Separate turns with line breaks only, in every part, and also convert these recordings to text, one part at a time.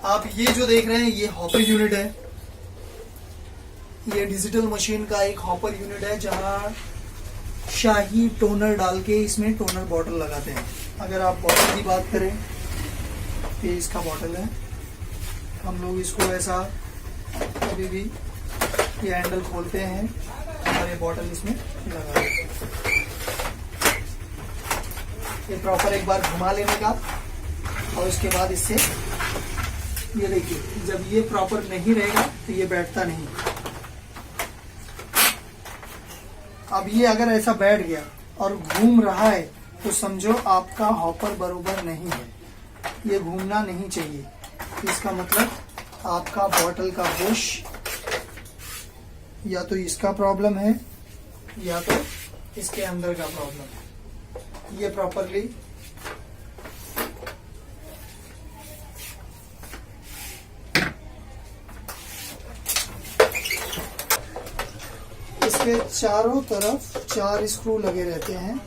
आप ये जो देख रहे हैं ये हॉपर यूनिट है। ये डिजिटल मशीन का एक हॉपर यूनिट है जहां शाही टोनर डाल के इसमें टोनर बॉटल लगाते हैं। अगर आप बॉटल की बात करें ये इसका बॉटल है। हम लोग इसको ऐसा कभी भी ये हैंडल खोलते हैं और ये बॉटल इसमें लगा देते हैं। ये प्रॉपर एक बार घुमा लेने का और उसके बाद इससे ये देखिए जब ये प्रॉपर नहीं रहेगा तो ये बैठता नहीं। अब ये अगर ऐसा बैठ गया और घूम रहा है तो समझो आपका हॉपर बरोबर नहीं है, ये घूमना नहीं चाहिए। इसका मतलब आपका बॉटल का बुश या तो इसका प्रॉब्लम है या तो इसके अंदर का प्रॉब्लम है। ये प्रॉपरली इसके चारों तरफ 4 स्क्रू लगे रहते हैं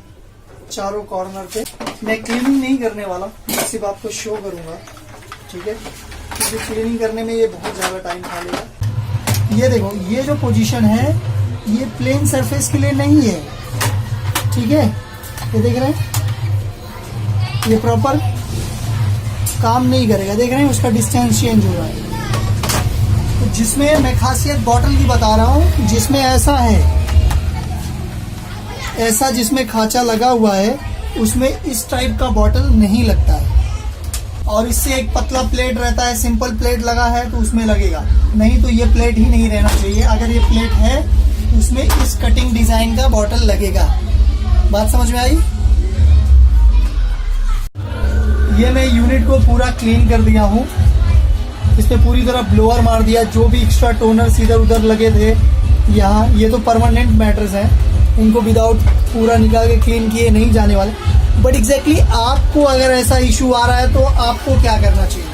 चारों कॉर्नर पे। मैं क्लीनिंग नहीं करने वाला, सिर्फ आपको शो करूंगा, ठीक है, क्योंकि क्लीनिंग करने में ये बहुत ज्यादा टाइम खा लेगा। ये देखो ये जो पोजीशन है ये प्लेन सरफेस के लिए नहीं है, ठीक है। ये देख रहे हैं ये प्रॉपर काम नहीं करेगा, देख रहे हैं उसका डिस्टेंस चेंज हो रहा है। तो जिसमें मैं खासियत बॉटल की बता रहा हूँ, जिसमें ऐसा है, ऐसा जिसमें खांचा लगा हुआ है उसमें इस टाइप का बॉटल नहीं लगता है। और इससे एक पतला प्लेट रहता है, सिंपल प्लेट लगा है तो उसमें लगेगा, नहीं तो ये प्लेट ही नहीं रहना चाहिए। अगर ये प्लेट है तो उसमें इस कटिंग डिजाइन का बॉटल लगेगा। बात समझ में आई? ये मैं यूनिट को पूरा क्लीन कर दिया हूँ, इस पे पूरी तरह ब्लोअर मार दिया। जो भी एक्स्ट्रा टोनर्स इधर उधर लगे थे यहाँ, ये तो परमानेंट मैटर्स हैं, इनको विदाउट पूरा निकाल के क्लीन किए नहीं जाने वाले। बट एग्जैक्टली आपको अगर ऐसा इशू आ रहा है तो आपको क्या करना चाहिए,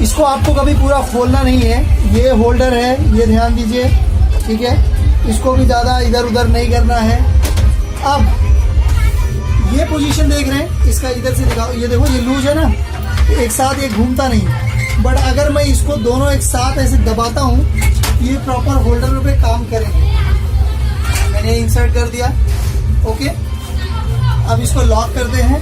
इसको आपको कभी पूरा खोलना नहीं है। ये होल्डर है, ये ध्यान दीजिए, ठीक है, इसको भी ज़्यादा इधर उधर नहीं करना है। अब ये पोजीशन देख रहे हैं, इसका इधर से दिखाओ, ये देखो ये लूज है ना, एक साथ ये घूमता नहीं। बट अगर मैं इसको दोनों एक साथ ऐसे दबाता हूँ ये प्रॉपर होल्डर पे काम करेंगे। मैंने इंसर्ट कर दिया, ओके। अब इसको लॉक करते हैं,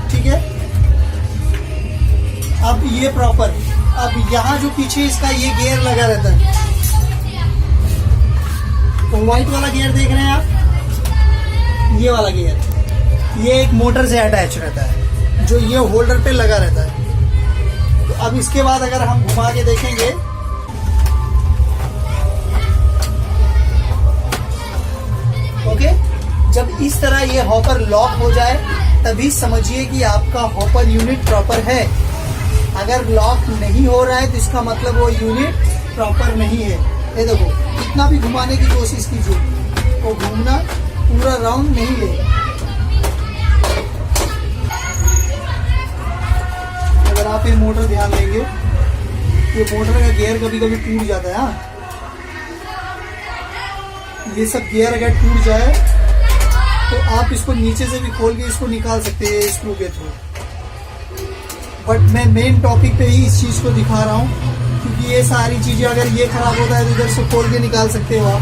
ठीक है। अब ये प्रॉपर, अब यहाँ जो पीछे इसका ये गियर लगा रहता है, तो व्हाइट वाला गियर देख रहे हैं आप, ये वाला गियर, ये एक मोटर से अटैच रहता है जो ये होल्डर पे लगा रहता है। तो अब इसके बाद अगर हम घुमा के देखेंगे, ओके, जब इस तरह ये हॉपर लॉक हो जाए तभी समझिए कि आपका हॉपर यूनिट प्रॉपर है। अगर लॉक नहीं हो रहा है तो इसका मतलब वो यूनिट प्रॉपर नहीं है। ये देखो कितना भी घुमाने की कोशिश कीजिए, वो घूमना पूरा राउंड नहीं लेगा। अगर आप ये मोटर ध्यान देंगे, ये मोटर का गियर कभी कभी टूट जाता है। हाँ, ये सब गियर अगर टूट जाए तो आप इसको नीचे से भी खोल के इसको निकाल सकते हैं स्क्रू के थ्रू। बट मैं मेन टॉपिक पे ही इस चीज को दिखा रहा हूँ, क्योंकि ये सारी चीजें अगर ये खराब होता है तो इधर से खोल के निकाल सकते हो आप।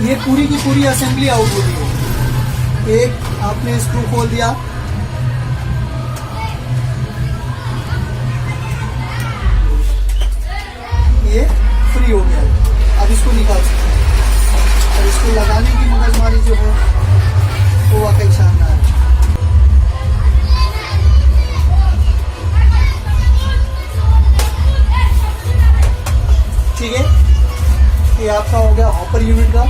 ये पूरी की पूरी असेंबली आउट होती है। एक आपने स्क्रू खोल दिया, ये फ्री हो गया, अब इसको निकाल सकते हैं। और इसको लगाने की मगजमारी जो है वो वाकई शानदार है। ठीक है, ये आपका हो गया हॉपर यूनिट का